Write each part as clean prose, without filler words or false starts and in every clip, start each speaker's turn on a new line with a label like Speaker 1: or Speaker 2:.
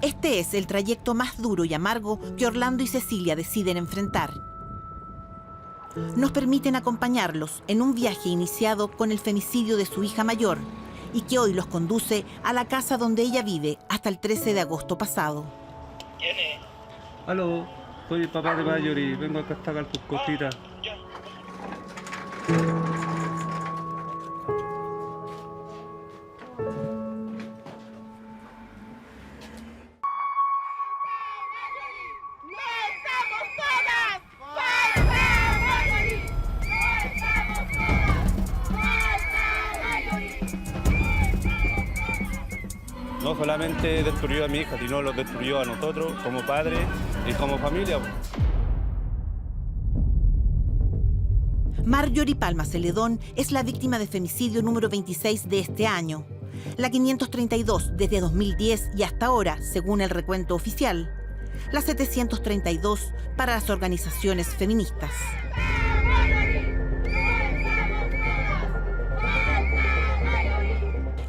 Speaker 1: Este es el trayecto más duro y amargo que Orlando y Cecilia deciden enfrentar. Nos permiten acompañarlos en un viaje iniciado con el femicidio de su hija mayor y que hoy los conduce a la casa donde ella vive hasta el 13 de agosto pasado.
Speaker 2: ¿Quién es?
Speaker 3: Aló, soy el papá de Marjorie, vengo acá a sacar tus cositas. No solamente destruyó a mi hija, sino lo destruyó a nosotros como padres y como familia.
Speaker 1: Marjorie Palma Celedón es la víctima de femicidio número 26 de este año, la 532 desde 2010 y hasta ahora, según el recuento oficial, la 732 para las organizaciones feministas.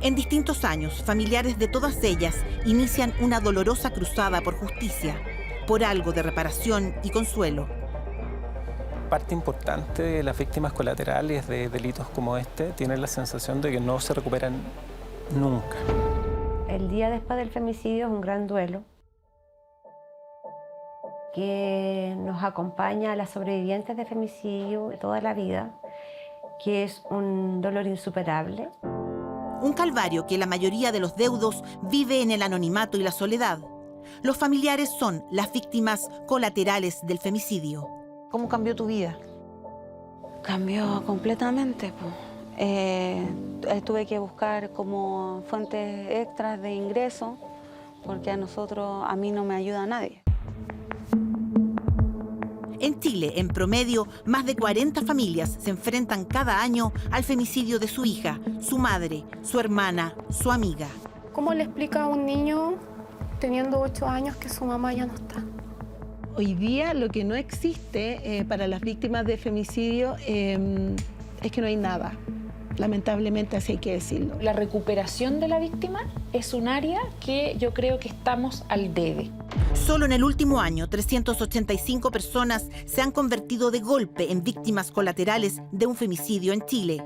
Speaker 1: En distintos años, familiares de todas ellas inician una dolorosa cruzada por justicia, por algo de reparación y consuelo.
Speaker 4: Parte importante de las víctimas colaterales de delitos como este tienen la sensación de que no se recuperan nunca.
Speaker 5: El día después del femicidio es un gran duelo que nos acompaña a las sobrevivientes de femicidio toda la vida, que es un dolor insuperable.
Speaker 1: Un calvario que la mayoría de los deudos vive en el anonimato y la soledad. Los familiares son las víctimas colaterales del femicidio.
Speaker 6: ¿Cómo cambió tu vida?
Speaker 7: Cambió completamente, pues. Tuve que buscar como fuentes extras de ingreso porque a mí no me ayuda nadie.
Speaker 1: En Chile, en promedio, más de 40 familias se enfrentan cada año al femicidio de su hija, su madre, su hermana, su amiga.
Speaker 8: ¿Cómo le explica a un niño teniendo 8 años que su mamá ya no está?
Speaker 6: Hoy día lo que no existe para las víctimas de femicidio es que no hay nada. Lamentablemente así hay que decirlo.
Speaker 9: La recuperación de la víctima es un área que yo creo que estamos al debe.
Speaker 1: Solo en el último año, 385 personas se han convertido de golpe en víctimas colaterales de un femicidio en Chile.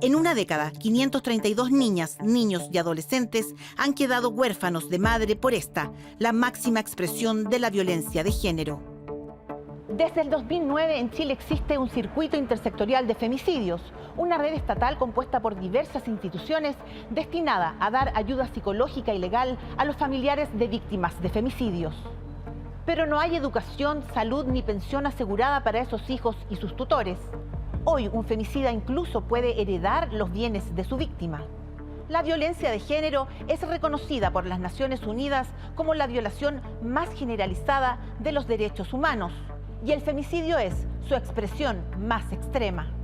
Speaker 1: En una década, 532 niñas, niños y adolescentes han quedado huérfanos de madre por esta, la máxima expresión de la violencia de género.
Speaker 10: Desde el 2009 en Chile existe un circuito intersectorial de femicidios, una red estatal compuesta por diversas instituciones destinada a dar ayuda psicológica y legal a los familiares de víctimas de femicidios. Pero no hay educación, salud ni pensión asegurada para esos hijos y sus tutores. Hoy un femicida incluso puede heredar los bienes de su víctima. La violencia de género es reconocida por las Naciones Unidas como la violación más generalizada de los derechos humanos. Y el femicidio es su expresión más extrema.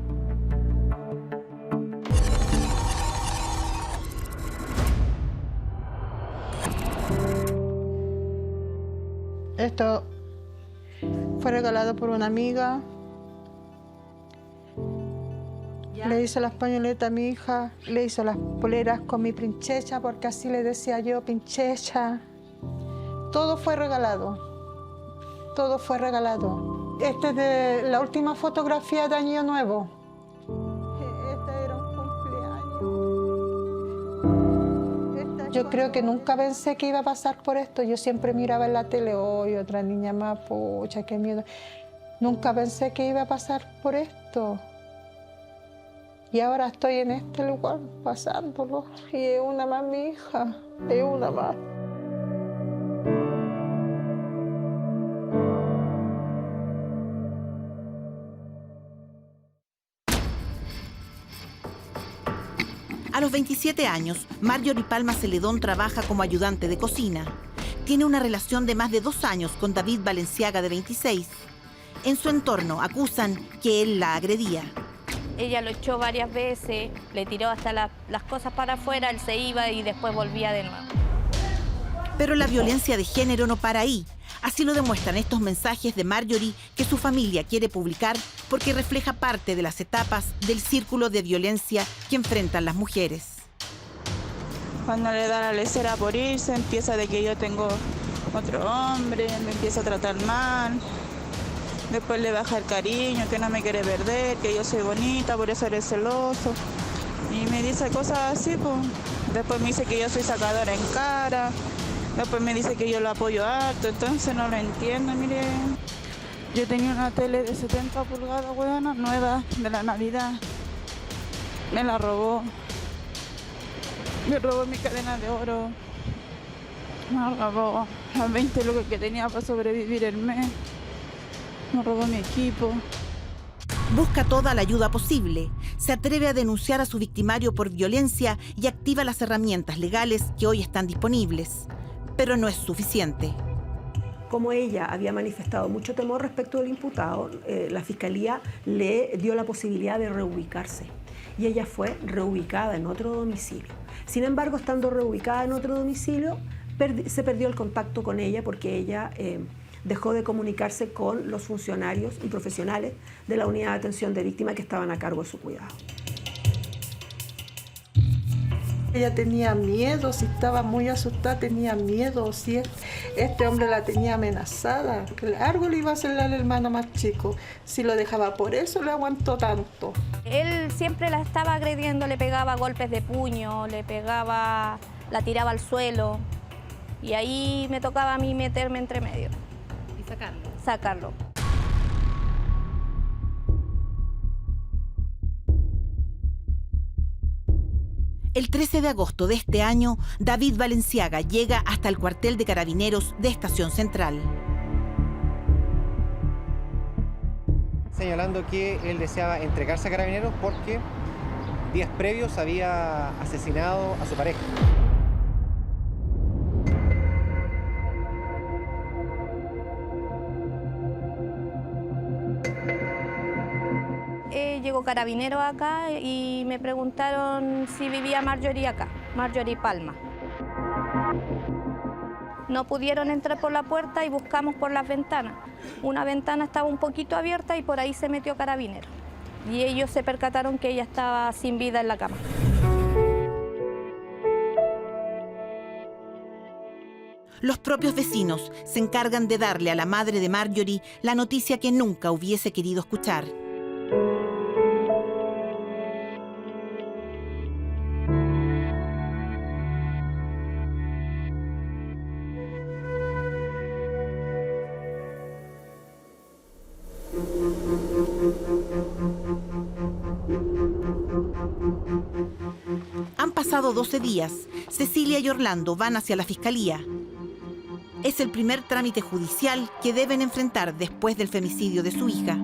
Speaker 11: Esto fue regalado por una amiga. Le hice las pañoletas a mi hija, le hizo las poleras con mi princesa, porque así le decía yo, princesa. Todo fue regalado. Todo fue regalado. Esta es de la última fotografía de Año Nuevo. Este era un cumpleaños. Yo creo que nunca pensé que iba a pasar por esto. Yo siempre miraba en la tele, hoy otra niña más, pucha, qué miedo. Nunca pensé que iba a pasar por esto. Y ahora estoy en este lugar pasándolo. Y es una más mi hija, es una más.
Speaker 1: A los 27 años, Marjorie Palma Celedón trabaja como ayudante de cocina. Tiene una relación de más de 2 años con David Valenciaga, de 26. En su entorno acusan que él la agredía.
Speaker 12: Ella lo echó varias veces, le tiró hasta las cosas para afuera, él se iba y después volvía de nuevo.
Speaker 1: Pero la violencia de género no para ahí. Así lo demuestran estos mensajes de Marjorie que su familia quiere publicar porque refleja parte de las etapas del círculo de violencia que enfrentan las mujeres.
Speaker 2: Cuando le da la lesera por irse, empieza de que yo tengo otro hombre, me empieza a tratar mal. Después le baja el cariño, que no me quiere perder, que yo soy bonita, por eso eres celoso. Y me dice cosas así, pues. Después me dice que yo soy sacadora en cara. Después me dice que yo lo apoyo harto, entonces no lo entiendo, mire. Yo tenía una tele de 70 pulgadas, huevona, nueva, de la Navidad. Me la robó. Me robó mi cadena de oro. Me robó las 20 lucas que tenía para sobrevivir el mes. Me robó mi equipo.
Speaker 1: Busca toda la ayuda posible, se atreve a denunciar a su victimario por violencia y activa las herramientas legales que hoy están disponibles. Pero no es suficiente.
Speaker 13: Como ella había manifestado mucho temor respecto del imputado, la Fiscalía le dio la posibilidad de reubicarse y ella fue reubicada en otro domicilio. Sin embargo, estando reubicada en otro domicilio, se perdió el contacto con ella porque ella dejó de comunicarse con los funcionarios y profesionales de la unidad de atención de víctimas que estaban a cargo de su cuidado.
Speaker 11: Ella tenía miedo, si estaba muy asustada tenía miedo, si este hombre la tenía amenazada. Claro le iba a hacer al hermano más chico, si lo dejaba, por eso le aguantó tanto.
Speaker 12: Él siempre la estaba agrediendo, le pegaba golpes de puño, le pegaba, la tiraba al suelo y ahí me tocaba a mí meterme entre medio.
Speaker 10: ¿Y sacarlo?
Speaker 12: Sacarlo.
Speaker 1: El 13 de agosto de este año, David Valenciaga llega hasta el cuartel de carabineros de Estación Central.
Speaker 14: Señalando que él deseaba entregarse a carabineros porque días previos había asesinado a su pareja.
Speaker 12: Llegó carabinero acá y me preguntaron si vivía Marjorie acá, Marjorie Palma. No pudieron entrar por la puerta y buscamos por las ventanas. Una ventana estaba un poquito abierta y por ahí se metió carabinero. Y ellos se percataron que ella estaba sin vida en la cama.
Speaker 1: Los propios vecinos se encargan de darle a la madre de Marjorie la noticia que nunca hubiese querido escuchar. Han pasado 12 días. Cecilia y Orlando van hacia la fiscalía. Es el primer trámite judicial que deben enfrentar después del femicidio de su hija.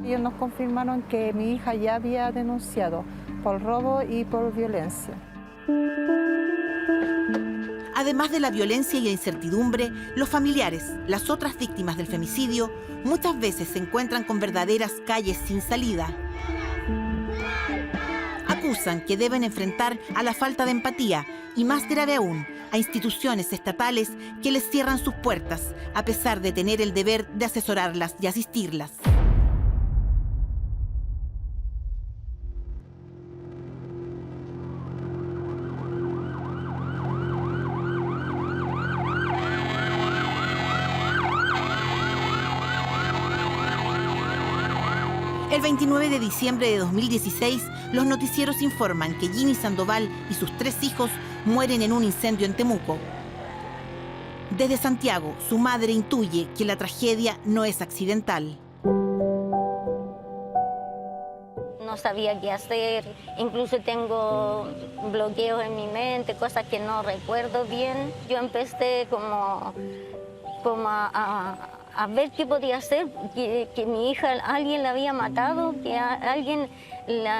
Speaker 11: Ellos nos confirmaron que mi hija ya había denunciado por robo y por violencia.
Speaker 1: Además de la violencia y la incertidumbre, los familiares, las otras víctimas del femicidio, muchas veces se encuentran con verdaderas calles sin salida. Acusan que deben enfrentar a la falta de empatía y, más grave aún, a instituciones estatales que les cierran sus puertas, a pesar de tener el deber de asesorarlas y asistirlas. El 29 de diciembre de 2016, los noticieros informan que Ginny Sandoval y sus 3 hijos mueren en un incendio en Temuco. Desde Santiago, su madre intuye que la tragedia no es accidental.
Speaker 15: No sabía qué hacer, incluso tengo bloqueos en mi mente, cosas que no recuerdo bien. Yo empecé como a ver qué podía hacer, que mi hija, alguien la había matado, que alguien le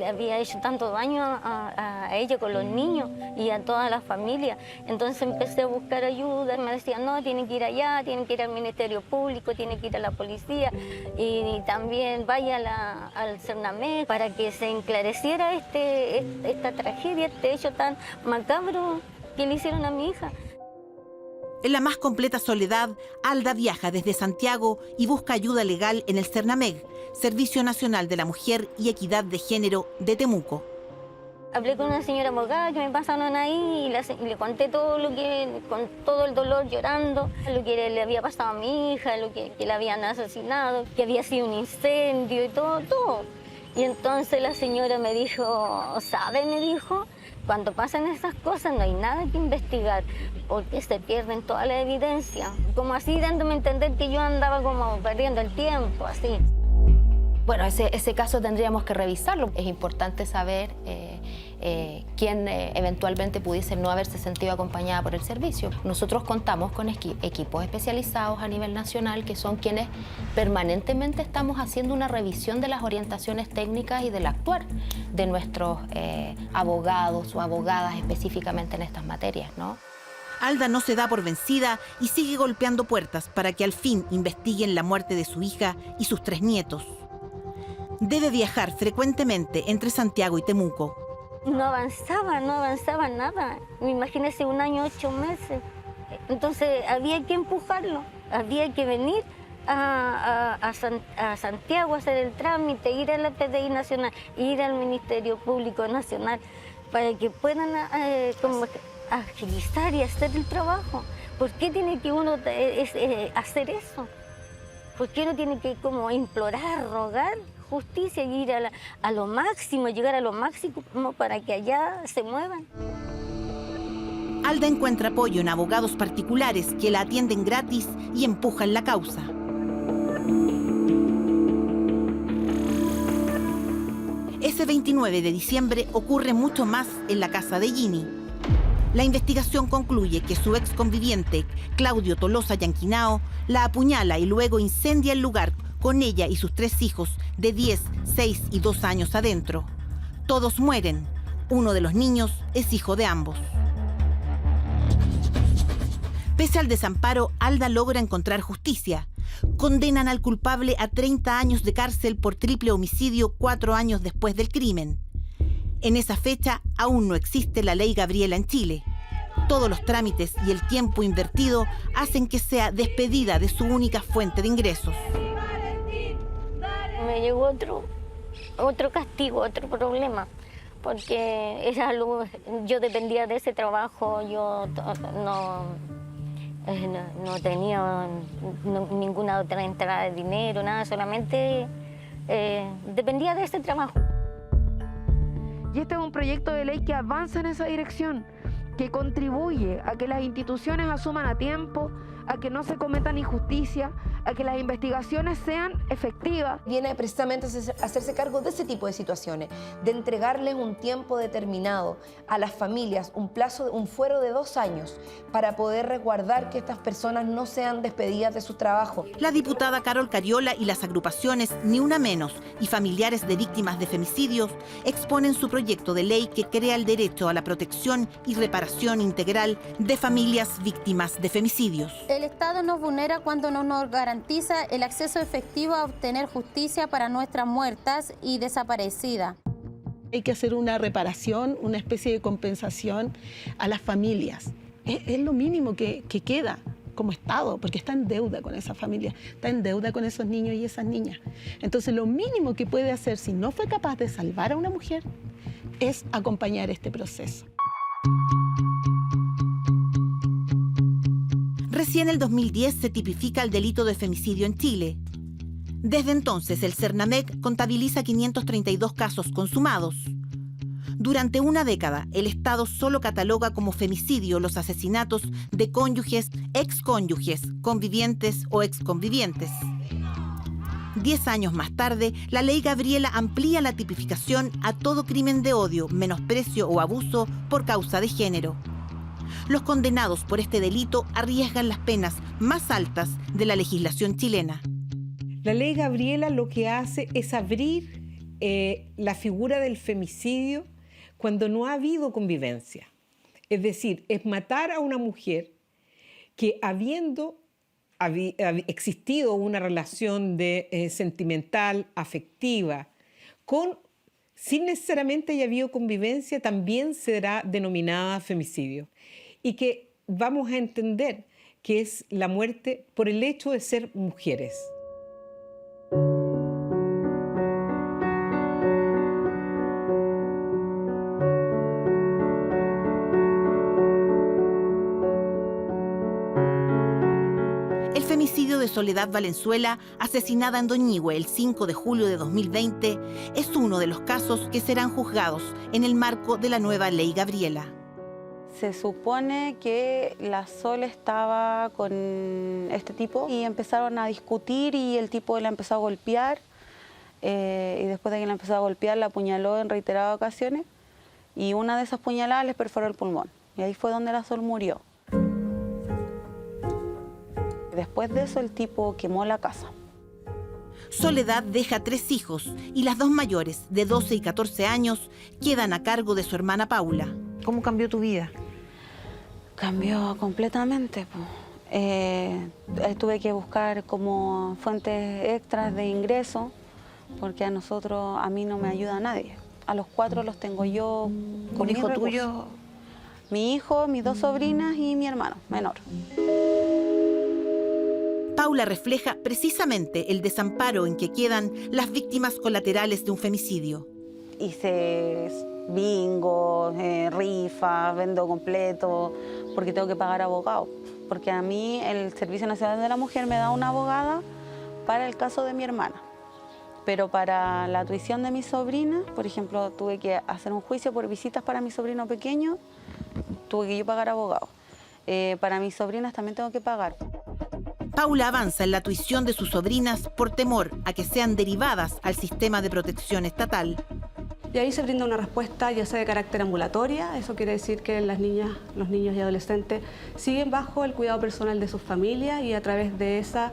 Speaker 15: había hecho tanto daño a ella con los niños y a toda la familia. Entonces empecé a buscar ayuda, me decían, no, tienen que ir allá, tienen que ir al Ministerio Público, tienen que ir a la policía y también vaya al Cernamec para que se esclareciera esta tragedia, este hecho tan macabro que le hicieron a mi hija.
Speaker 1: En la más completa soledad, Alda viaja desde Santiago y busca ayuda legal en el Cernameg, Servicio Nacional de la Mujer y Equidad de Género de Temuco.
Speaker 15: Hablé con una señora abogada que me pasaron ahí y le conté todo con todo el dolor, llorando, lo que le había pasado a mi hija, lo que la habían asesinado, que había sido un incendio y todo. Y entonces la señora me dijo, ¿sabe? Me dijo, cuando pasan esas cosas no hay nada que investigar, porque se pierden toda la evidencia. Como así dándome a entender que yo andaba como perdiendo el tiempo, así.
Speaker 16: Bueno, ese caso tendríamos que revisarlo. Es importante saber quién eventualmente pudiese no haberse sentido acompañada por el servicio. Nosotros contamos con equipos especializados a nivel nacional que son quienes permanentemente estamos haciendo una revisión de las orientaciones técnicas y del actuar de nuestros abogados o abogadas específicamente en estas materias, ¿no?
Speaker 1: Alda no se da por vencida y sigue golpeando puertas para que al fin investiguen la muerte de su hija y sus 3 nietos. Debe viajar frecuentemente entre Santiago y Temuco.
Speaker 15: No avanzaba nada. Imagínese 1 año, 8 meses. Entonces había que empujarlo, había que venir a Santiago a hacer el trámite, ir a la PDI Nacional, ir al Ministerio Público Nacional, para que puedan como agilizar y hacer el trabajo. ¿Por qué tiene que uno hacer eso? ¿Por qué uno tiene que como implorar, rogar justicia y ir a lo máximo, llegar a lo máximo para que allá se muevan?
Speaker 1: Alda encuentra apoyo en abogados particulares que la atienden gratis y empujan la causa. Ese 29 de diciembre ocurre mucho más en la casa de Ginny. La investigación concluye que su ex conviviente, Claudio Tolosa Yanquinao, la apuñala y luego incendia el lugar con ella y sus 3 hijos de 10, 6 y 2 años adentro. Todos mueren. Uno de los niños es hijo de ambos. Pese al desamparo, Alda logra encontrar justicia. Condenan al culpable a 30 años de cárcel por triple homicidio 4 años después del crimen. En esa fecha aún no existe la ley Gabriela en Chile. Todos los trámites y el tiempo invertido hacen que sea despedida de su única fuente de ingresos.
Speaker 15: Me llegó otro castigo, otro problema, porque era algo, yo dependía de ese trabajo, yo no tenía ninguna otra entrada de dinero, nada, solamente dependía de ese trabajo.
Speaker 17: Y este es un proyecto de ley que avanza en esa dirección, que contribuye a que las instituciones asuman a tiempo, a que no se cometan injusticias, a que las investigaciones sean efectivas.
Speaker 18: Viene precisamente a hacerse cargo de ese tipo de situaciones, de entregarles un tiempo determinado a las familias, un fuero de 2 años, para poder resguardar que estas personas no sean despedidas de sus trabajos.
Speaker 1: La diputada Carol Cariola y las agrupaciones Ni Una Menos y familiares de víctimas de femicidios exponen su proyecto de ley que crea el derecho a la protección y reparación integral de familias víctimas de femicidios.
Speaker 19: El Estado nos vulnera cuando no nos garantiza el acceso efectivo a obtener justicia para nuestras muertas y desaparecidas.
Speaker 6: Hay que hacer una reparación, una especie de compensación a las familias. Es lo mínimo que queda como Estado, porque está en deuda con esa familia, está en deuda con esos niños y esas niñas. Entonces, lo mínimo que puede hacer si no fue capaz de salvar a una mujer es acompañar este proceso.
Speaker 1: Recién en el 2010 se tipifica el delito de femicidio en Chile. Desde entonces, el Cernameg contabiliza 532 casos consumados. Durante una década, el Estado solo cataloga como femicidio los asesinatos de cónyuges, excónyuges, convivientes o exconvivientes. 10 años más tarde, la ley Gabriela amplía la tipificación a todo crimen de odio, menosprecio o abuso por causa de género. Los condenados por este delito arriesgan las penas más altas de la legislación chilena.
Speaker 20: La ley Gabriela lo que hace es abrir la figura del femicidio cuando no ha habido convivencia. Es decir, es matar a una mujer que habiendo existido una relación sentimental, afectiva, sin necesariamente haya habido convivencia, también será denominada femicidio. Y que vamos a entender que es la muerte por el hecho de ser mujeres.
Speaker 1: El femicidio de Soledad Valenzuela, asesinada en Doñihue el 5 de julio de 2020, es uno de los casos que serán juzgados en el marco de la nueva Ley Gabriela.
Speaker 7: Se supone que la Sol estaba con este tipo y empezaron a discutir y el tipo la empezó a golpear y después de que la empezó a golpear la apuñaló en reiteradas ocasiones y una de esas puñaladas les perforó el pulmón y ahí fue donde la Sol murió. Después de eso el tipo quemó la casa.
Speaker 1: Soledad deja 3 hijos y las 2 mayores, de 12 y 14 años, quedan a cargo de su hermana Paula.
Speaker 10: ¿Cómo cambió tu vida?
Speaker 7: Cambió completamente. Tuve que buscar como fuentes extras de ingreso porque a mí no me ayuda nadie. A los 4 los tengo yo con
Speaker 10: ¿Un hijo
Speaker 7: mis
Speaker 10: tuyo?
Speaker 7: recursos. Mi hijo, mis 2 sobrinas y mi hermano menor.
Speaker 1: Paula refleja precisamente el desamparo en que quedan las víctimas colaterales de un femicidio.
Speaker 7: Hice bingo, rifa, vendo completo, porque tengo que pagar abogado. Porque a mí el Servicio Nacional de la Mujer me da una abogada para el caso de mi hermana. Pero para la tuición de mi sobrina, por ejemplo, tuve que hacer un juicio por visitas para mi sobrino pequeño, tuve que yo pagar abogado. Para mis sobrinas también tengo que pagar.
Speaker 1: Paula avanza en la tuición de sus sobrinas por temor a que sean derivadas al sistema de protección estatal.
Speaker 21: Y ahí se brinda una respuesta ya sea de carácter ambulatoria, eso quiere decir que las niñas, los niños y adolescentes siguen bajo el cuidado personal de sus familias y a través de esa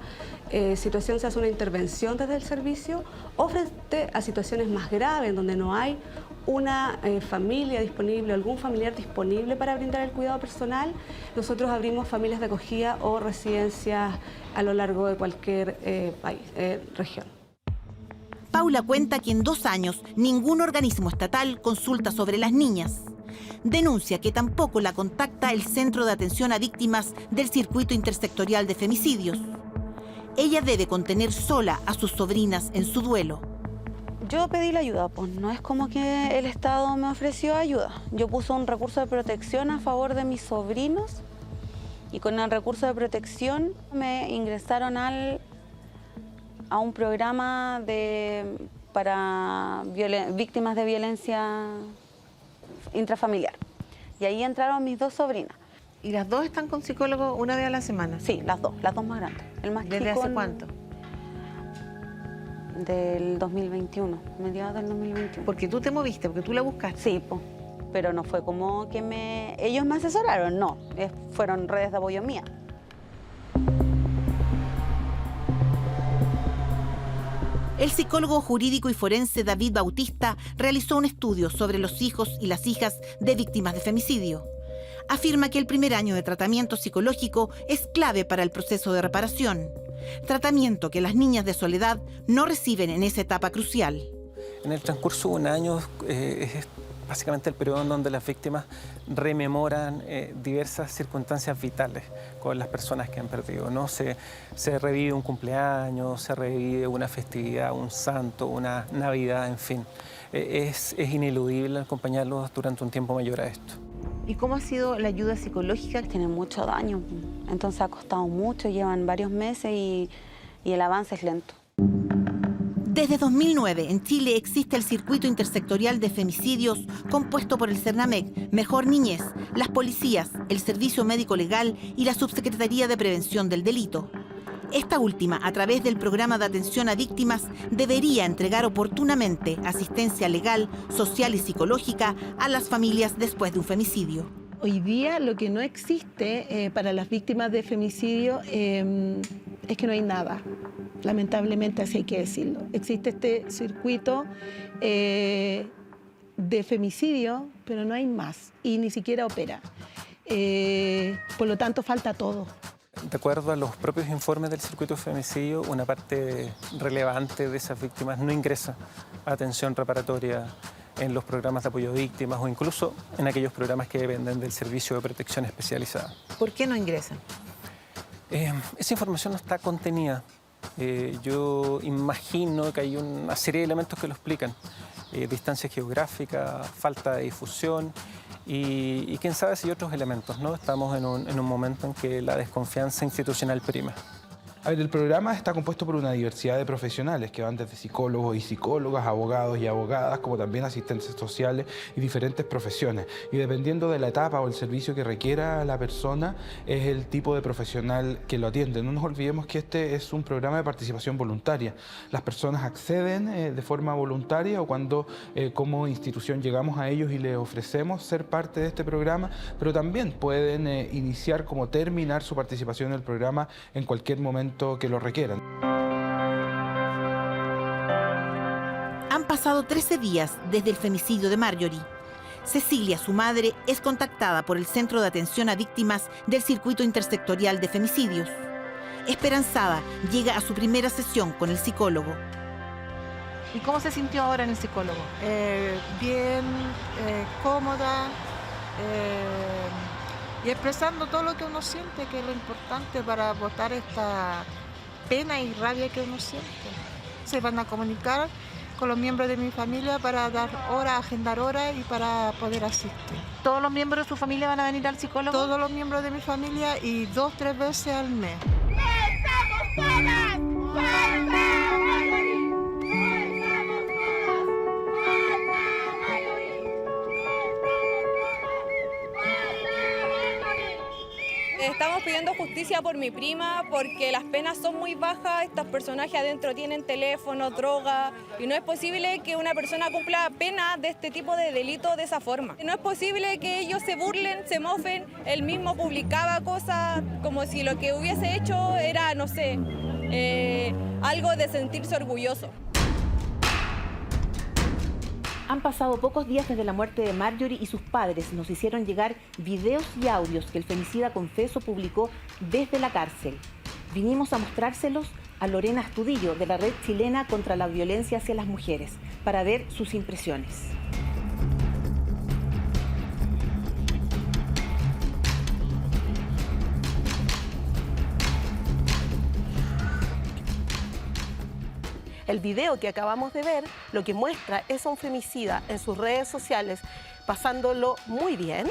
Speaker 21: situación se hace una intervención desde el servicio o frente a situaciones más graves en donde no hay una familia disponible, algún familiar disponible para brindar el cuidado personal, nosotros abrimos familias de acogida o residencias a lo largo de cualquier región.
Speaker 1: Paula cuenta que en 2 años ningún organismo estatal consulta sobre las niñas. Denuncia que tampoco la contacta el Centro de Atención a Víctimas del Circuito Intersectorial de Femicidios. Ella debe contener sola a sus sobrinas en su duelo.
Speaker 7: Yo pedí la ayuda, pues no es como que el Estado me ofreció ayuda. Yo puse un recurso de protección a favor de mis sobrinos y con el recurso de protección me ingresaron a un programa para víctimas de violencia intrafamiliar. Y ahí entraron mis 2 sobrinas.
Speaker 10: ¿Y las 2 están con psicólogo una vez a la semana?
Speaker 7: Sí, las dos más grandes. El más
Speaker 10: ¿Desde
Speaker 7: chico,
Speaker 10: hace cuánto?
Speaker 7: Del 2021, mediados del 2021.
Speaker 10: Porque tú te moviste, porque tú la buscaste.
Speaker 7: Sí, pues. Pero no fue como que ellos me asesoraron, no. Fueron redes de apoyo mías.
Speaker 1: El psicólogo jurídico y forense David Bautista realizó un estudio sobre los hijos y las hijas de víctimas de femicidio. Afirma que el primer año de tratamiento psicológico es clave para el proceso de reparación. Tratamiento que las niñas de Soledad no reciben en esa etapa crucial.
Speaker 4: En el transcurso de un año es básicamente el periodo en donde las víctimas rememoran diversas circunstancias vitales con las personas que han perdido, ¿no? Se revive un cumpleaños, se revive una festividad, un santo, una Navidad, en fin. Es ineludible acompañarlos durante un tiempo mayor a esto.
Speaker 10: ¿Y cómo ha sido la ayuda psicológica?
Speaker 7: Tiene mucho daño, entonces ha costado mucho, llevan varios meses y el avance es lento.
Speaker 1: Desde 2009, en Chile existe el Circuito Intersectorial de Femicidios compuesto por el CERNAMEC, Mejor Niñez, las policías, el Servicio Médico Legal y la Subsecretaría de Prevención del Delito. Esta última, a través del Programa de Atención a Víctimas, debería entregar oportunamente asistencia legal, social y psicológica a las familias después de un femicidio.
Speaker 6: Hoy día lo que no existe para las víctimas de femicidio es que no hay nada. Lamentablemente, así hay que decirlo. Existe este circuito de femicidio, pero no hay más y ni siquiera opera. Por lo tanto, falta todo.
Speaker 4: De acuerdo a los propios informes del circuito de femicidio, una parte relevante de esas víctimas no ingresa a atención reparatoria en los programas de apoyo a víctimas o incluso en aquellos programas que dependen del servicio de protección especializada.
Speaker 10: ¿Por qué no ingresan?
Speaker 4: Esa información no está contenida. Yo imagino que hay una serie de elementos que lo explican. Distancia geográfica, falta de difusión y quién sabe si otros elementos, ¿no? Estamos en un momento en que la desconfianza institucional prima.
Speaker 3: A ver, el programa está compuesto por una diversidad de profesionales que van desde psicólogos y psicólogas, abogados y abogadas, como también asistentes sociales y diferentes profesiones. Y dependiendo de la etapa o el servicio que requiera la persona, es el tipo de profesional que lo atiende. No nos olvidemos que este es un programa de participación voluntaria. Las personas acceden de forma voluntaria o cuando como institución llegamos a ellos y les ofrecemos ser parte de este programa, pero también pueden iniciar como terminar su participación en el programa en cualquier momento que lo requieran.
Speaker 1: Han pasado 13 días desde el femicidio de Marjorie. Cecilia, su madre, es contactada por el Centro de Atención a Víctimas del Circuito Intersectorial de Femicidios. Esperanzada llega a su primera sesión con el psicólogo.
Speaker 10: ¿Y cómo se sintió ahora en el psicólogo?
Speaker 11: Bien, cómoda, y expresando todo lo que uno siente, que es lo importante para botar esta pena y rabia que uno siente. Se van a comunicar con los miembros de mi familia para dar hora, agendar horas y para poder asistir.
Speaker 10: ¿Todos los miembros de su familia van a venir al psicólogo?
Speaker 11: Todos los miembros de mi familia y 2 o 3 veces al mes.
Speaker 22: ¡Estamos todas!
Speaker 23: Estamos pidiendo justicia por mi prima porque las penas son muy bajas, estos personajes adentro tienen teléfono, droga y no es posible que una persona cumpla pena de este tipo de delito de esa forma. No es posible que ellos se burlen, se mofen, él mismo publicaba cosas como si lo que hubiese hecho era, no sé, algo de sentirse orgulloso.
Speaker 10: Han pasado pocos días desde la muerte de Marjorie y sus padres nos hicieron llegar videos y audios que el femicida confeso publicó desde la cárcel. Vinimos a mostrárselos a Lorena Astudillo, de la Red Chilena contra la Violencia hacia las Mujeres, para ver sus impresiones.
Speaker 6: El video que acabamos de ver lo que muestra es a un femicida en sus redes sociales pasándolo muy bien,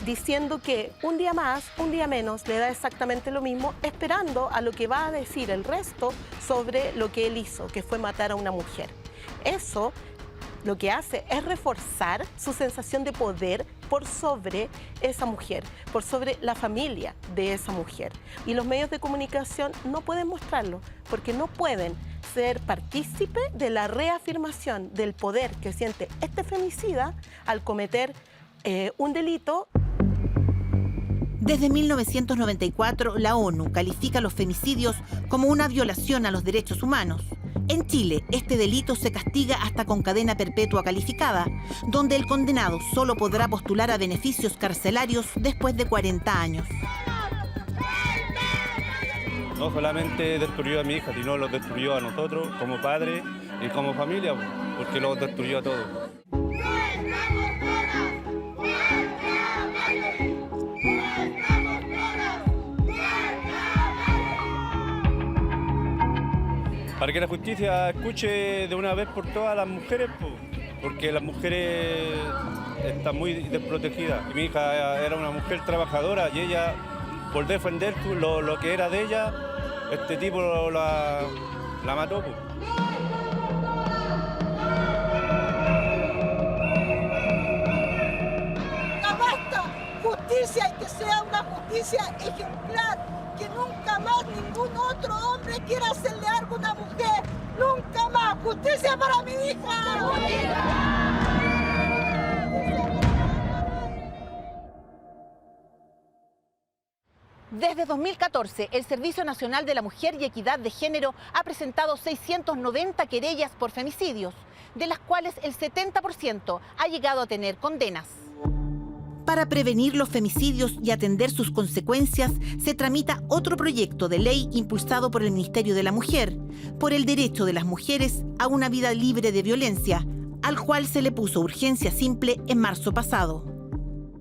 Speaker 6: diciendo que un día más, un día menos, le da exactamente lo mismo, esperando a lo que va a decir el resto sobre lo que él hizo, que fue matar a una mujer. Eso lo que hace es reforzar su sensación de poder por sobre esa mujer, por sobre la familia de esa mujer. Y los medios de comunicación no pueden mostrarlo, porque no pueden ser partícipe de la reafirmación del poder que siente este femicida al cometer un delito.
Speaker 1: Desde 1994, la ONU califica los femicidios como una violación a los derechos humanos. En Chile, este delito se castiga hasta con cadena perpetua calificada, donde el condenado solo podrá postular a beneficios carcelarios después de 40 años.
Speaker 24: No solamente destruyó a mi hija, sino los destruyó a nosotros como padres y como familia, porque los destruyó a todos. Para que la justicia escuche de una vez por todas a las mujeres, porque las mujeres están muy desprotegidas. Mi hija era una mujer trabajadora y ella, por defender lo que era de ella, este tipo la mató.
Speaker 22: ¡Basta! Justicia y que sea una justicia ejemplar. Que nunca más ningún otro hombre quiera hacerle algo a una mujer. ¡Nunca más! ¡Justicia para mi hija!
Speaker 10: Desde 2014, el Servicio Nacional de la Mujer y Equidad de Género ha presentado 690 querellas por femicidios, de las cuales el 70% ha llegado a tener condenas.
Speaker 1: Para prevenir los femicidios y atender sus consecuencias, se tramita otro proyecto de ley impulsado por el Ministerio de la Mujer, por el derecho de las mujeres a una vida libre de violencia, al cual se le puso urgencia simple en marzo pasado.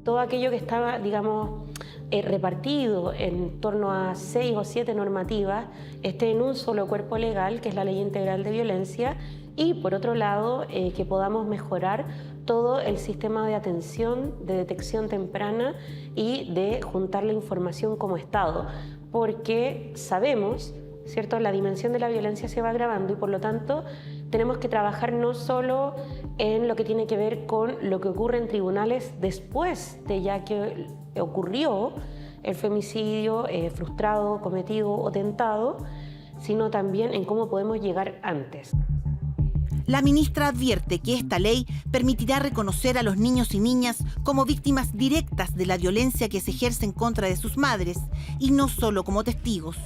Speaker 25: Todo aquello que estaba, digamos,
Speaker 2: repartido en torno a 6 o 7 normativas, esté en un solo cuerpo legal, que es la Ley Integral de Violencia, y por otro lado, que podamos mejorar todo el sistema de atención, de detección temprana y de juntar la información como Estado, porque sabemos, ¿cierto?, la dimensión de la violencia se va agravando y por lo tanto tenemos que trabajar no solo en lo que tiene que ver con lo que ocurre en tribunales después de ya que ocurrió el femicidio frustrado, cometido o tentado, sino también en cómo podemos llegar antes.
Speaker 1: La ministra advierte que esta ley permitirá reconocer a los niños y niñas como víctimas directas de la violencia que se ejerce en contra de sus madres y no solo como testigos.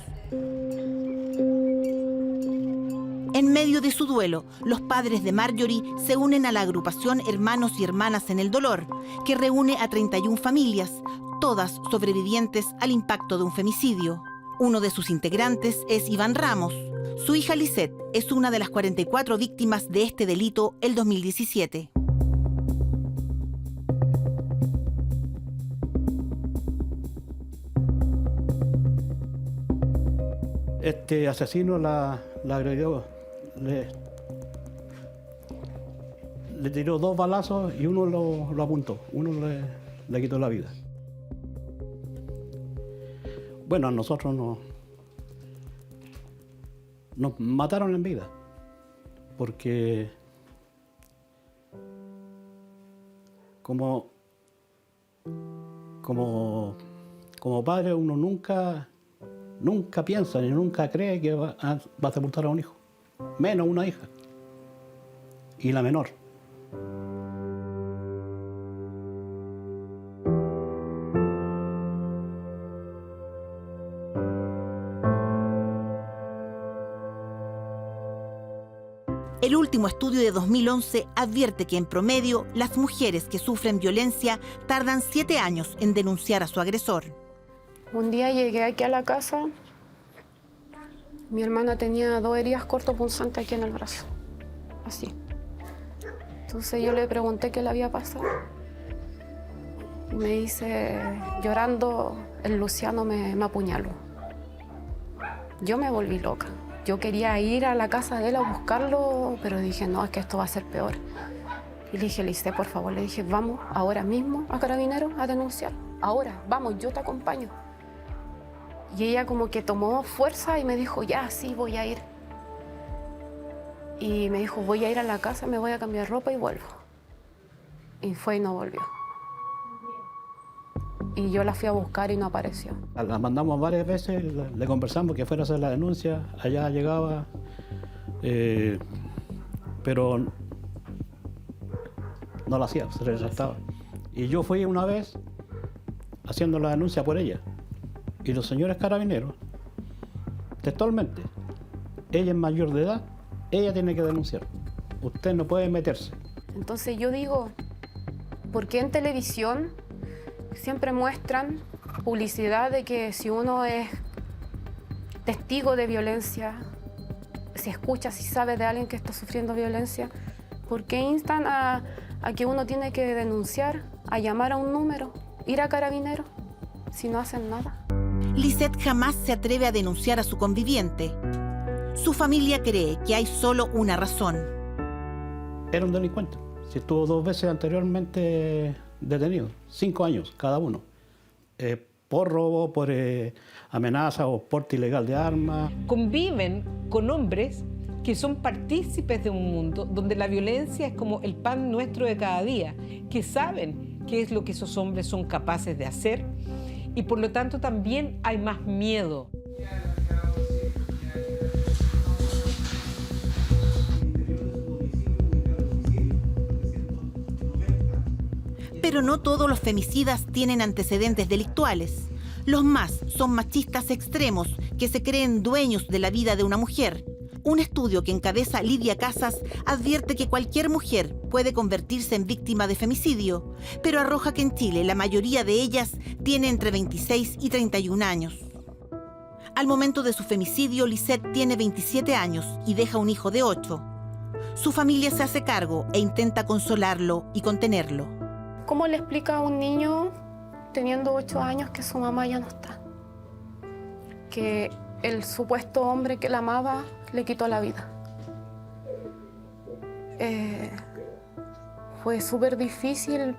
Speaker 1: En medio de su duelo, los padres de Marjorie se unen a la agrupación Hermanos y Hermanas en el Dolor, que reúne a 31 familias, todas sobrevivientes al impacto de un femicidio. Uno de sus integrantes es Iván Ramos. Su hija Lisette es una de las 44 víctimas de este delito el 2017.
Speaker 5: Este asesino la agredió, le tiró 2 balazos y uno lo apuntó, uno le quitó la vida. Bueno, a nosotros nos mataron en vida, porque como padre uno nunca piensa ni nunca cree que va a sepultar a un hijo, menos una hija, y la menor.
Speaker 1: El último estudio de 2011 advierte que en promedio las mujeres que sufren violencia tardan 7 años en denunciar a su agresor.
Speaker 8: Un día llegué aquí a la casa, mi hermana tenía 2 heridas cortopunzantes aquí en el brazo, así. Entonces yo le pregunté qué le había pasado. Y me dice, llorando, el Luciano me apuñaló. Yo me volví loca. Yo quería ir a la casa de él a buscarlo, pero dije, no, es que esto va a ser peor. Y le dije, Lisette, por favor, le dije, vamos ahora mismo a Carabineros a denunciar. Ahora, vamos, yo te acompaño. Y ella como que tomó fuerza y me dijo, ya, sí, voy a ir. Y me dijo, voy a ir a la casa, me voy a cambiar ropa y vuelvo. Y fue y no volvió. Y yo la fui a buscar y no apareció.
Speaker 5: La mandamos varias veces, le conversamos que fuera a hacer la denuncia, allá llegaba, pero no la hacía, se resaltaba. Y yo fui una vez haciendo la denuncia por ella. Y los señores carabineros, textualmente, ella es mayor de edad, ella tiene que denunciar. Usted no puede meterse.
Speaker 8: Entonces yo digo, ¿por qué en televisión siempre muestran publicidad de que si uno es testigo de violencia, si escucha, si sabe de alguien que está sufriendo violencia, ¿por qué instan a que uno tiene que denunciar, a llamar a un número, ir a Carabineros, si no hacen nada?
Speaker 1: Lisette jamás se atreve a denunciar a su conviviente. Su familia cree que hay solo una razón.
Speaker 5: Era un delincuente. Si estuvo 2 veces anteriormente detenido, 5 años cada uno, por robo, por amenaza o porte ilegal de armas.
Speaker 20: Conviven con hombres que son partícipes de un mundo donde la violencia es como el pan nuestro de cada día, que saben qué es lo que esos hombres son capaces de hacer y por lo tanto también hay más miedo.
Speaker 1: Pero no todos los femicidas tienen antecedentes delictuales. Los más son machistas extremos que se creen dueños de la vida de una mujer. Un estudio que encabeza Lidia Casas advierte que cualquier mujer puede convertirse en víctima de femicidio, pero arroja que en Chile la mayoría de ellas tiene entre 26 y 31 años. Al momento de su femicidio, Lisette tiene 27 años y deja un hijo de 8. Su familia se hace cargo e intenta consolarlo y contenerlo.
Speaker 8: ¿Cómo le explica a un niño teniendo 8 años, que su mamá ya no está. Que el supuesto hombre que la amaba le quitó la vida. Fue súper difícil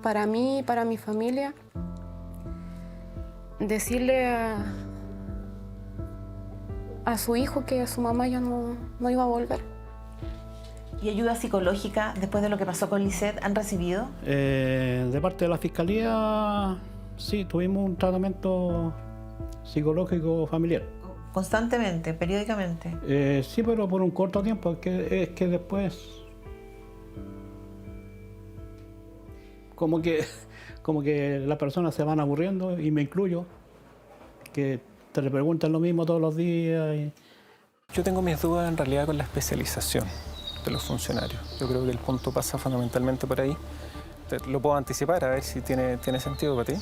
Speaker 8: para mí y para mi familia decirle a su hijo que su mamá ya no iba a volver.
Speaker 10: ¿Y ayuda psicológica después de lo que pasó con Lisette han recibido?
Speaker 5: De parte de la Fiscalía, sí, tuvimos un tratamiento psicológico familiar.
Speaker 10: ¿Constantemente, periódicamente?
Speaker 5: Sí, pero por un corto tiempo, es que después como que las personas se van aburriendo, y me incluyo, que te le preguntan lo mismo todos los días.
Speaker 4: Yo tengo mis dudas en realidad con la especialización de los funcionarios. Yo creo que el punto pasa fundamentalmente por ahí. Lo puedo anticipar, a ver si tiene sentido para ti.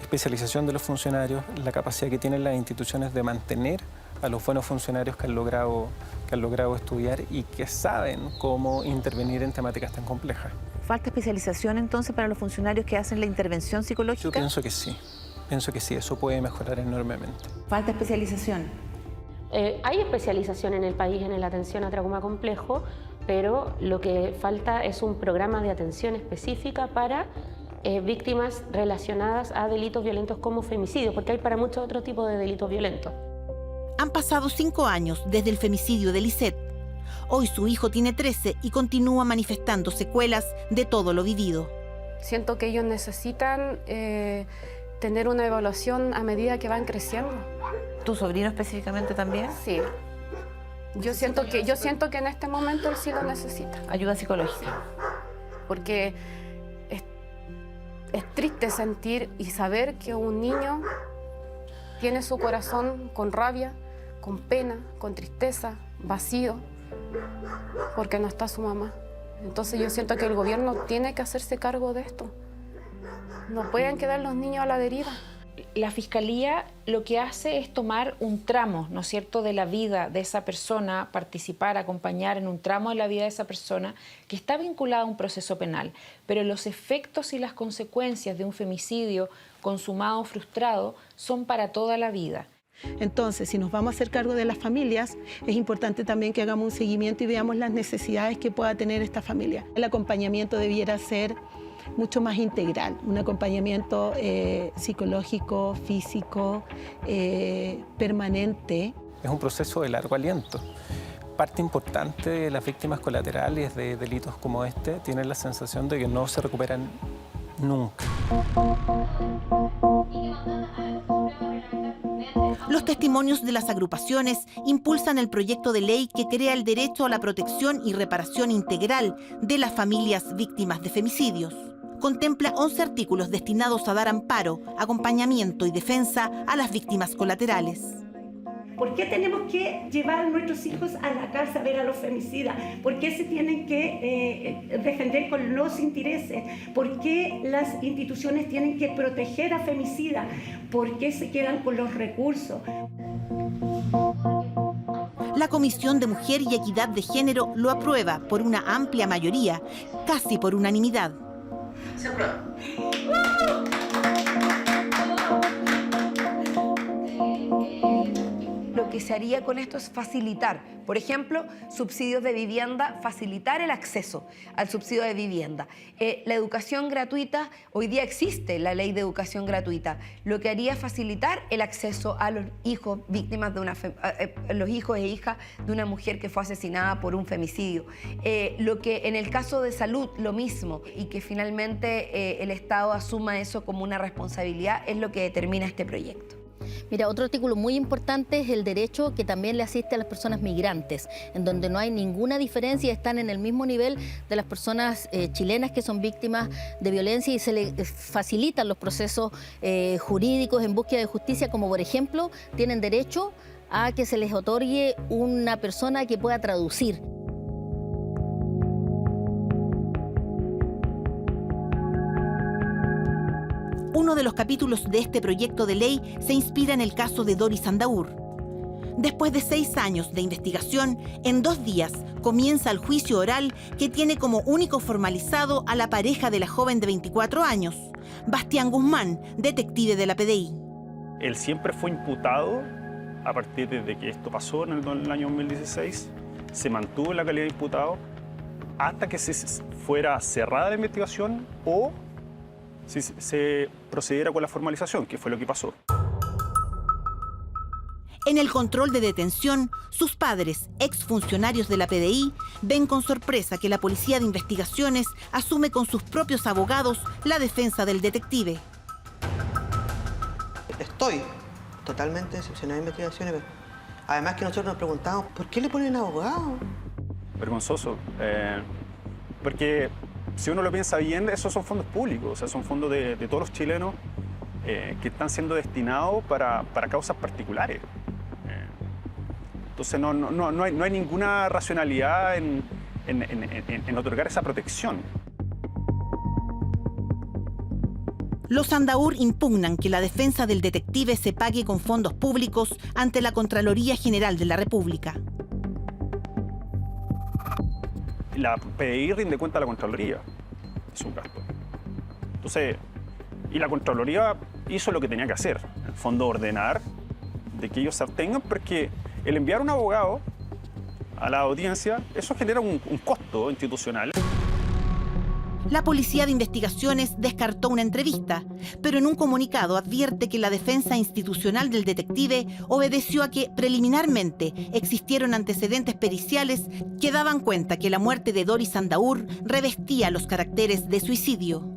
Speaker 4: Especialización de los funcionarios, la capacidad que tienen las instituciones de mantener a los buenos funcionarios que han logrado estudiar y que saben cómo intervenir en temáticas tan complejas.
Speaker 10: ¿Falta especialización entonces para los funcionarios que hacen la intervención psicológica?
Speaker 4: Yo pienso que sí, eso puede mejorar enormemente.
Speaker 10: ¿Falta especialización?
Speaker 2: Hay especialización en el país en la atención a trauma complejo, pero lo que falta es un programa de atención específica para víctimas relacionadas a delitos violentos como femicidio, porque hay para muchos otros tipos de delitos violentos.
Speaker 1: Han pasado 5 años desde el femicidio de Lisette. Hoy su hijo tiene 13 y continúa manifestando secuelas de todo lo vivido.
Speaker 8: Siento que ellos necesitan tener una evaluación a medida que van creciendo.
Speaker 10: ¿Tu sobrino específicamente también?
Speaker 8: Sí. Yo siento que en este momento él sí lo necesita.
Speaker 10: ¿Ayuda psicológica?
Speaker 8: Porque es triste sentir y saber que un niño tiene su corazón con rabia, con pena, con tristeza, vacío, porque no está su mamá. Entonces yo siento que el gobierno tiene que hacerse cargo de esto. No pueden quedar los niños a la deriva.
Speaker 9: La Fiscalía lo que hace es tomar un tramo, ¿no es cierto?, de la vida de esa persona, participar, acompañar en un tramo de la vida de esa persona que está vinculada a un proceso penal. Pero los efectos y las consecuencias de un femicidio consumado o frustrado son para toda la vida.
Speaker 6: Entonces, si nos vamos a hacer cargo de las familias, es importante también que hagamos un seguimiento y veamos las necesidades que pueda tener esta familia. El acompañamiento debiera ser mucho más integral, un acompañamiento psicológico, físico, permanente.
Speaker 4: Es un proceso de largo aliento. Parte importante de las víctimas colaterales de delitos como este tienen la sensación de que no se recuperan nunca.
Speaker 1: Los testimonios de las agrupaciones impulsan el proyecto de ley que crea el derecho a la protección y reparación integral de las familias víctimas de femicidios. Contempla 11 artículos destinados a dar amparo, acompañamiento y defensa a las víctimas colaterales.
Speaker 12: ¿Por qué tenemos que llevar a nuestros hijos a la cárcel a ver a los femicidas? ¿Por qué se tienen que defender con los intereses? ¿Por qué las instituciones tienen que proteger a femicidas? ¿Por qué se quedan con los recursos?
Speaker 1: La Comisión de Mujer y Equidad de Género lo aprueba por una amplia mayoría, casi por unanimidad.
Speaker 12: Se aprueba.
Speaker 18: Lo que se haría con esto es facilitar, por ejemplo, subsidios de vivienda, facilitar el acceso al subsidio de vivienda. La educación gratuita, hoy día existe la ley de educación gratuita, lo que haría es facilitar el acceso a los hijos víctimas de los hijos e hijas de una mujer que fue asesinada por un femicidio. Lo que en el caso de salud, lo mismo, y que finalmente el Estado asuma eso como una responsabilidad, es lo que determina este proyecto.
Speaker 13: Mira, otro artículo muy importante es el derecho que también le asiste a las personas migrantes, en donde no hay ninguna diferencia, están en el mismo nivel de las personas chilenas que son víctimas de violencia y se les facilitan los procesos jurídicos en búsqueda de justicia, como por ejemplo, tienen derecho a que se les otorgue una persona que pueda traducir.
Speaker 1: Uno de los capítulos de este proyecto de ley se inspira en el caso de Doris Andaur. Después de 6 años de investigación, en 2 días comienza el juicio oral que tiene como único formalizado a la pareja de la joven de 24 años, Bastián Guzmán, detective de la PDI.
Speaker 14: Él siempre fue imputado a partir de que esto pasó en el año 2016, se mantuvo en la calidad de imputado hasta que se fuera cerrada la investigación o si se procediera con la formalización, que fue lo que pasó.
Speaker 1: En el control de detención, sus padres, exfuncionarios de la PDI, ven con sorpresa que la Policía de Investigaciones asume con sus propios abogados la defensa del detective.
Speaker 15: Estoy totalmente decepcionado de investigaciones. Además que nosotros nos preguntamos, ¿por qué le ponen abogado?
Speaker 14: Vergonzoso, porque si uno lo piensa bien, esos son fondos públicos, o sea, son fondos de todos los chilenos que están siendo destinados para causas particulares. Entonces no hay ninguna racionalidad en otorgar esa protección.
Speaker 1: Los Andaur impugnan que la defensa del detective se pague con fondos públicos ante la Contraloría General de la República.
Speaker 14: La PDI rinde cuenta a la Contraloría de sus gastos. Entonces, y la Contraloría hizo lo que tenía que hacer, en el fondo ordenar de que ellos se abstengan, porque el enviar un abogado a la audiencia, eso genera un costo institucional.
Speaker 1: La Policía de Investigaciones descartó una entrevista, pero en un comunicado advierte que la defensa institucional del detective obedeció a que preliminarmente existieron antecedentes periciales que daban cuenta que la muerte de Doris Andaur revestía los caracteres de suicidio.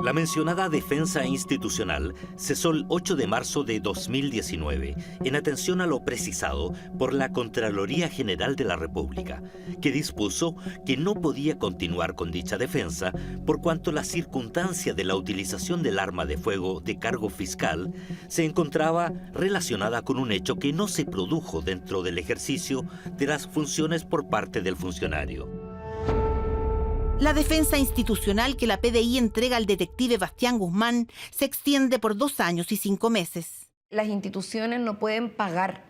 Speaker 16: La mencionada defensa institucional cesó el 8 de marzo de 2019 en atención a lo precisado por la Contraloría General de la República, que dispuso que no podía continuar con dicha defensa por cuanto la circunstancia de la utilización del arma de fuego de cargo fiscal se encontraba relacionada con un hecho que no se produjo dentro del ejercicio de las funciones por parte del funcionario.
Speaker 1: La defensa institucional que la PDI entrega al detective Bastián Guzmán se extiende por 2 años y 5 meses.
Speaker 18: Las instituciones no pueden pagar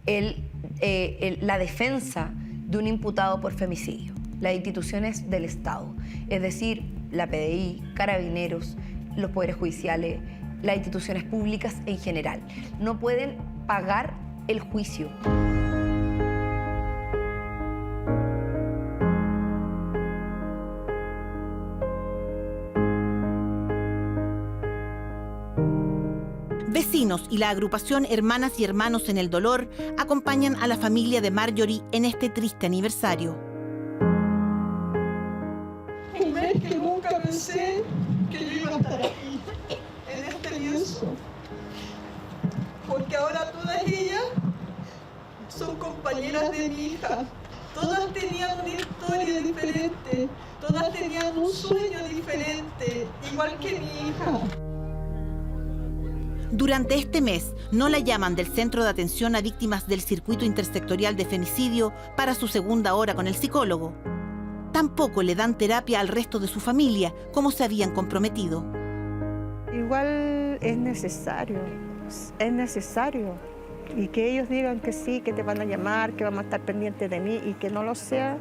Speaker 18: la defensa de un imputado por femicidio. Las instituciones del Estado, es decir, la PDI, Carabineros, los poderes judiciales, las instituciones públicas en general, no pueden pagar el juicio.
Speaker 1: Vecinos y la agrupación Hermanas y Hermanos en el Dolor acompañan a la familia de Marjorie en este triste aniversario.
Speaker 22: Un mes que nunca pensé que yo iba a estar aquí, en este lienzo. Porque ahora todas ellas son compañeras de mi hija. Todas tenían una historia diferente, todas tenían un sueño diferente, igual que mi hija.
Speaker 1: Durante este mes no la llaman del Centro de Atención a Víctimas del Circuito Intersectorial de Femicidio para su segunda hora con el psicólogo. Tampoco le dan terapia al resto de su familia, como se habían comprometido.
Speaker 11: Igual es necesario. Y que ellos digan que sí, que te van a llamar, que vamos a estar pendientes de mí y que no lo sea,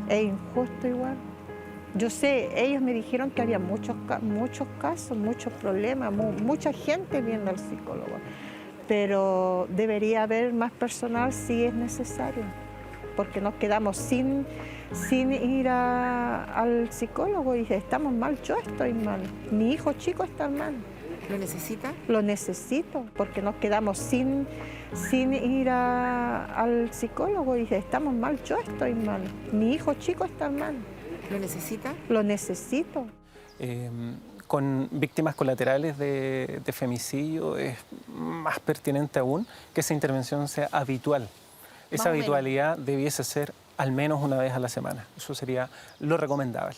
Speaker 11: es injusto igual. Yo sé, ellos me dijeron que había muchos casos, muchos problemas, mucha gente viendo al psicólogo, pero debería haber más personal si es necesario, porque nos quedamos sin ir al psicólogo y estamos mal, yo estoy mal, mi hijo chico está mal.
Speaker 1: ¿Lo necesita?
Speaker 11: Lo necesito, porque nos quedamos sin ir al psicólogo y estamos mal, yo estoy mal, mi hijo chico está mal.
Speaker 1: ¿Lo necesita?
Speaker 11: Lo necesito.
Speaker 4: Con víctimas colaterales de femicidio es más pertinente aún que esa intervención sea habitual. Esa habitualidad debiese ser al menos una vez a la semana. Eso sería lo recomendable.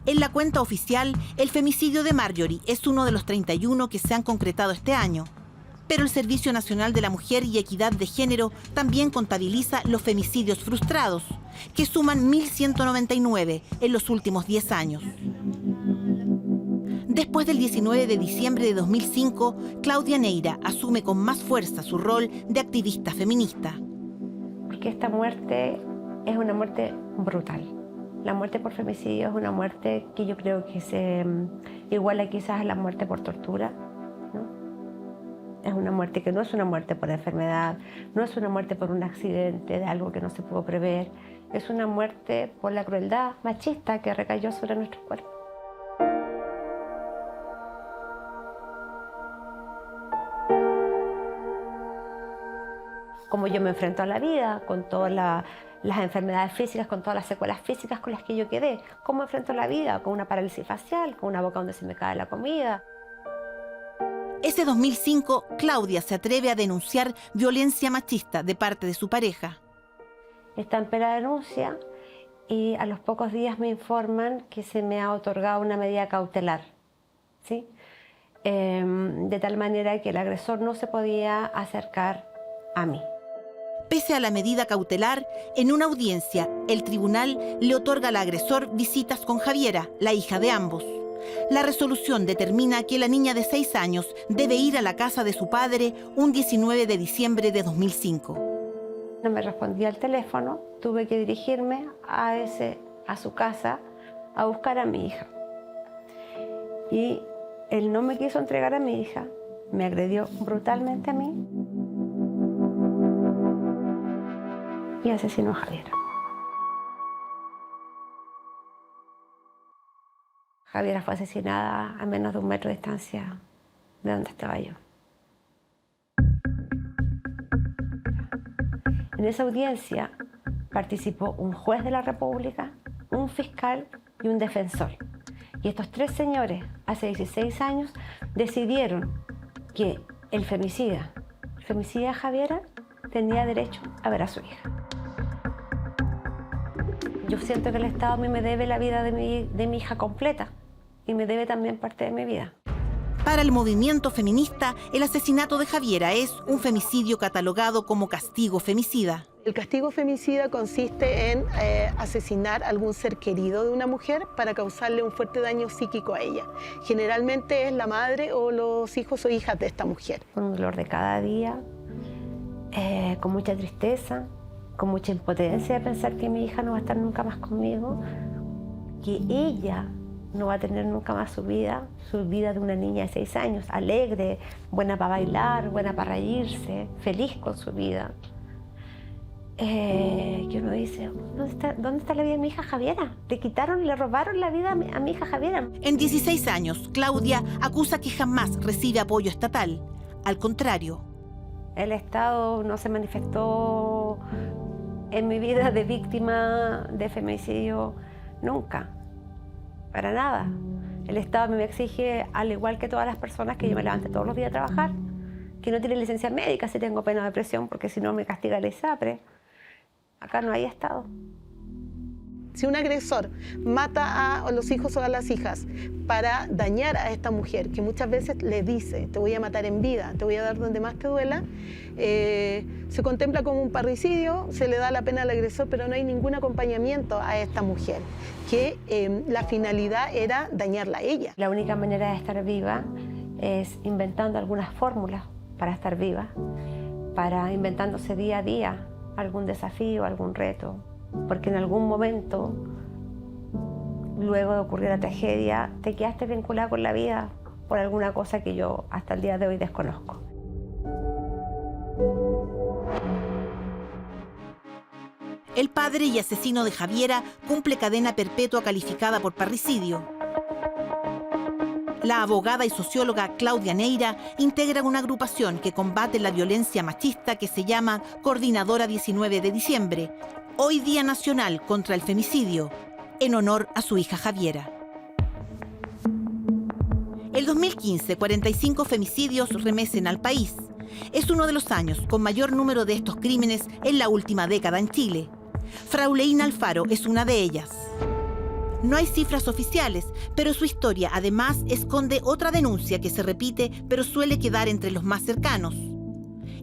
Speaker 1: En la cuenta oficial, el femicidio de Marjorie es uno de los 31 que se han concretado este año. Pero el Servicio Nacional de la Mujer y Equidad de Género también contabiliza los femicidios frustrados, que suman 1.199 en los últimos 10 años. Después del 19 de diciembre de 2005, Claudia Neira asume con más fuerza su rol de activista feminista.
Speaker 7: Porque esta muerte es una muerte brutal. La muerte por femicidio es una muerte que yo creo que se iguala quizás a la muerte por tortura, ¿no? Es una muerte que no es una muerte por enfermedad, no es una muerte por un accidente de algo que no se pudo prever, es una muerte por la crueldad machista que recayó sobre nuestros cuerpos. Como yo me enfrento a la vida, con todas las enfermedades físicas, con todas las secuelas físicas con las que yo quedé. ¿Cómo enfrento la vida? Con una parálisis facial, con una boca donde se me cae la comida.
Speaker 1: Ese 2005, Claudia se atreve a denunciar violencia machista de parte de su pareja.
Speaker 7: Estampé la denuncia y a los pocos días me informan que se me ha otorgado una medida cautelar, ¿sí? De tal manera que el agresor no se podía acercar a mí.
Speaker 1: Pese a la medida cautelar, en una audiencia, el tribunal le otorga al agresor visitas con Javiera, la hija de ambos. La resolución determina que la niña de 6 años debe ir a la casa de su padre un 19 de diciembre de 2005.
Speaker 7: No me respondía al teléfono, tuve que dirigirme a su casa a buscar a mi hija. Y él no me quiso entregar a mi hija, me agredió brutalmente a mí y asesinó a Javiera. Javiera fue asesinada a menos de 1 metro de distancia de donde estaba yo. En esa audiencia participó un juez de la República, un fiscal y un defensor. Y estos 3 señores, hace 16 años, decidieron que el femicida Javiera, tenía derecho a ver a su hija. Yo siento que el Estado a mí me debe la vida de mi hija completa y me debe también parte de mi vida.
Speaker 1: Para el movimiento feminista, el asesinato de Javiera es un femicidio catalogado como castigo femicida.
Speaker 6: El castigo femicida consiste en asesinar a algún ser querido de una mujer para causarle un fuerte daño psíquico a ella. Generalmente es la madre o los hijos o hijas de esta mujer.
Speaker 7: Con un dolor de cada día, con mucha tristeza, con mucha impotencia de pensar que mi hija no va a estar nunca más conmigo, que ella no va a tener nunca más su vida de una niña de 6 años, alegre, buena para bailar, buena para reírse, feliz con su vida. Que uno dice, ¿dónde está la vida de mi hija Javiera? Le robaron la vida a mi hija Javiera.
Speaker 1: En 16 años, Claudia acusa que jamás recibe apoyo estatal. Al contrario.
Speaker 7: El Estado no se manifestó en mi vida de víctima de femicidio nunca, para nada. El Estado a mí me exige, al igual que todas las personas, que yo me levante todos los días a trabajar, que no tiene licencia médica si tengo pena de presión, porque si no me castiga el ISAPRE. Acá no hay Estado.
Speaker 6: Si un agresor mata a los hijos o a las hijas para dañar a esta mujer, que muchas veces le dice, te voy a matar en vida, te voy a dar donde más te duela, se contempla como un parricidio, se le da la pena al agresor, pero no hay ningún acompañamiento a esta mujer, que la finalidad era dañarla a ella.
Speaker 7: La única manera de estar viva es inventando algunas fórmulas para estar viva, para inventándose día a día algún desafío, algún reto. Porque en algún momento, luego de ocurrir la tragedia, te quedaste vinculada con la vida por alguna cosa que yo hasta el día de hoy desconozco.
Speaker 1: El padre y asesino de Javiera cumple cadena perpetua calificada por parricidio. La abogada y socióloga Claudia Neira integra una agrupación que combate la violencia machista que se llama Coordinadora 19 de diciembre, hoy Día Nacional contra el Femicidio, en honor a su hija Javiera. El 2015, 45 femicidios remecen al país. Es uno de los años con mayor número de estos crímenes en la última década en Chile. Frauleína Alfaro es una de ellas. No hay cifras oficiales, pero su historia además esconde otra denuncia que se repite, pero suele quedar entre los más cercanos,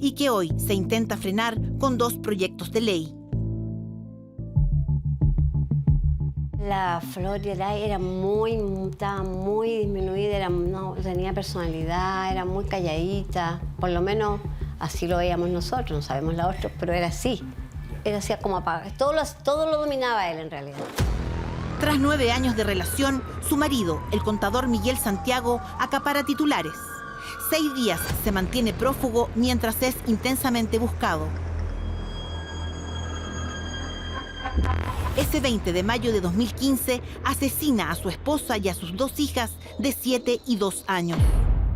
Speaker 1: y que hoy se intenta frenar con 2 proyectos de ley.
Speaker 3: La Florida estaba muy disminuida, no tenía personalidad, era muy calladita. Por lo menos así lo veíamos nosotros, no sabemos la otra, pero era así. Era así como apagado. Todo lo dominaba él en realidad.
Speaker 1: Tras 9 años de relación, su marido, el contador Miguel Santiago, acapara titulares. 6 días se mantiene prófugo mientras es intensamente buscado. Ese 20 de mayo de 2015 asesina a su esposa y a sus 2 hijas de 7 y 2 años.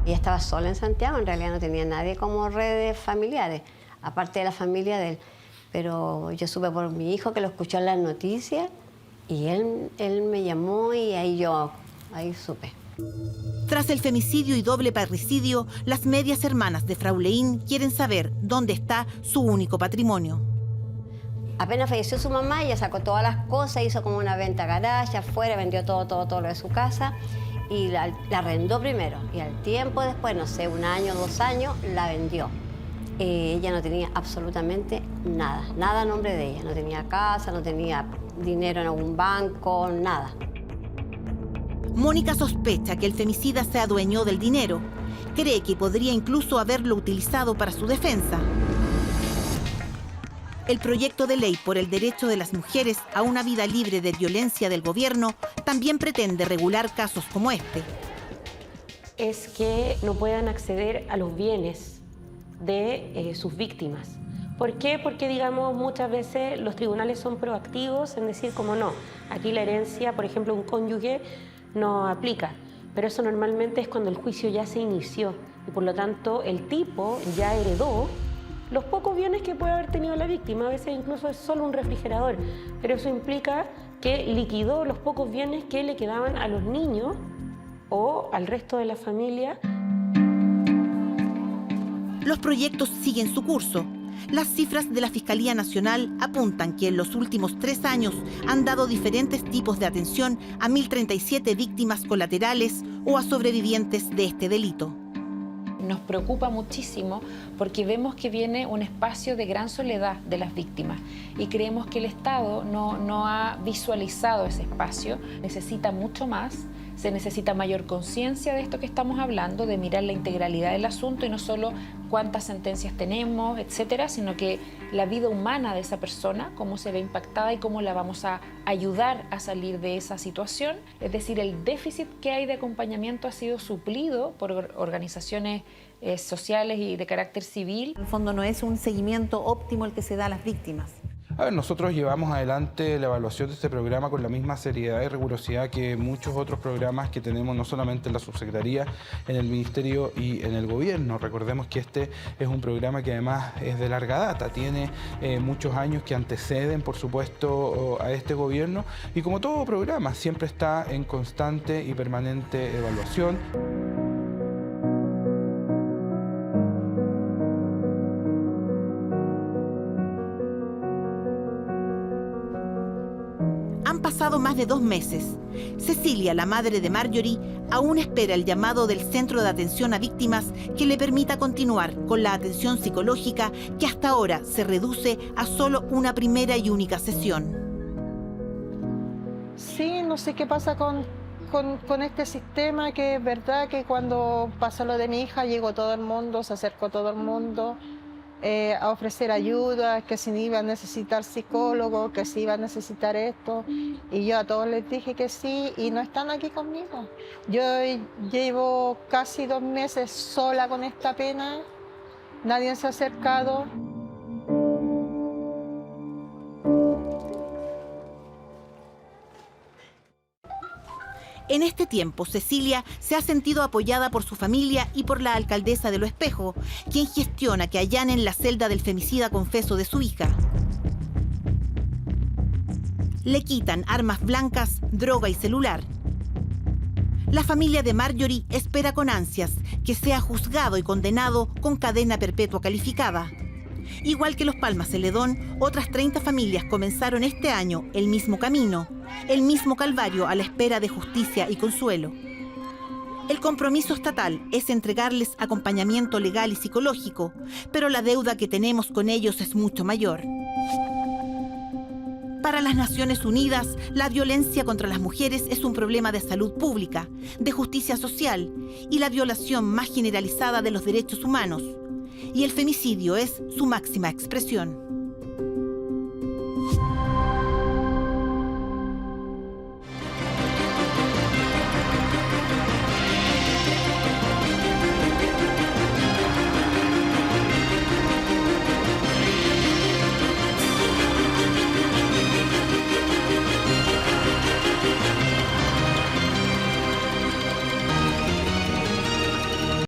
Speaker 3: Ella estaba sola en Santiago, en realidad no tenía nadie como redes familiares, aparte de la familia de él. Pero yo supe por mi hijo que lo escuchó en las noticias y él me llamó y ahí supe.
Speaker 1: Tras el femicidio y doble parricidio, las medias hermanas de Fraulein quieren saber dónde está su único patrimonio.
Speaker 3: Apenas falleció su mamá, ella sacó todas las cosas, hizo como una venta garage afuera, vendió todo lo de su casa y la arrendó primero. Y al tiempo después, no sé, 1 año, 2 años, la vendió. Ella no tenía absolutamente nada a nombre de ella. No tenía casa, no tenía dinero en algún banco, nada.
Speaker 1: Mónica sospecha que el femicida se adueñó del dinero. Cree que podría incluso haberlo utilizado para su defensa. El proyecto de ley por el derecho de las mujeres a una vida libre de violencia del gobierno también pretende regular casos como este.
Speaker 2: Es que no puedan acceder a los bienes de sus víctimas. ¿Por qué? Porque, digamos, muchas veces los tribunales son proactivos en decir como no, aquí la herencia, por ejemplo, un cónyuge no aplica, pero eso normalmente es cuando el juicio ya se inició y por lo tanto el tipo ya heredó los pocos bienes que puede haber tenido la víctima. A veces incluso es solo un refrigerador, pero eso implica que liquidó los pocos bienes que le quedaban a los niños o al resto de la familia.
Speaker 1: Los proyectos siguen su curso. Las cifras de la Fiscalía Nacional apuntan que en los últimos 3 años han dado diferentes tipos de atención a 1.037 víctimas colaterales o a sobrevivientes de este delito.
Speaker 9: Nos preocupa muchísimo porque vemos que viene un espacio de gran soledad de las víctimas y creemos que el Estado no ha visualizado ese espacio. Necesita mucho más, se necesita mayor conciencia de esto que estamos hablando, de mirar la integralidad del asunto y no solo cuántas sentencias tenemos, etcétera, sino que la vida humana de esa persona, cómo se ve impactada y cómo la vamos a ayudar a salir de esa situación. Es decir, el déficit que hay de acompañamiento ha sido suplido por organizaciones sociales y de carácter civil.
Speaker 10: En el fondo no es un seguimiento óptimo el que se da a las víctimas.
Speaker 17: A ver, nosotros llevamos adelante la evaluación de este programa con la misma seriedad y rigurosidad que muchos otros programas que tenemos no solamente en la subsecretaría, en el ministerio y en el gobierno. Recordemos que este es un programa que además es de larga data, tiene muchos años que anteceden, por supuesto, a este gobierno y como todo programa siempre está en constante y permanente evaluación.
Speaker 1: Han pasado más de 2 meses. Cecilia, la madre de Marjorie, aún espera el llamado del Centro de Atención a Víctimas que le permita continuar con la atención psicológica que hasta ahora se reduce a solo una primera y única sesión.
Speaker 11: Sí, no sé qué pasa con este sistema, que es verdad que cuando pasó lo de mi hija llegó todo el mundo, se acercó todo el mundo. A ofrecer ayuda, que si iba a necesitar psicólogo, que si iba a necesitar esto. Y yo a todos les dije que sí y no están aquí conmigo. Yo llevo casi 2 meses sola con esta pena, nadie se ha acercado.
Speaker 1: En este tiempo, Cecilia se ha sentido apoyada por su familia y por la alcaldesa de Lo Espejo, quien gestiona que allanen la celda del femicida confeso de su hija. Le quitan armas blancas, droga y celular. La familia de Marjorie espera con ansias que sea juzgado y condenado con cadena perpetua calificada. Igual que Los Palmas Celedón, otras 30 familias comenzaron este año el mismo camino, el mismo calvario a la espera de justicia y consuelo. El compromiso estatal es entregarles acompañamiento legal y psicológico, pero la deuda que tenemos con ellos es mucho mayor. Para las Naciones Unidas, la violencia contra las mujeres es un problema de salud pública, de justicia social y la violación más generalizada de los derechos humanos. Y el femicidio es su máxima expresión.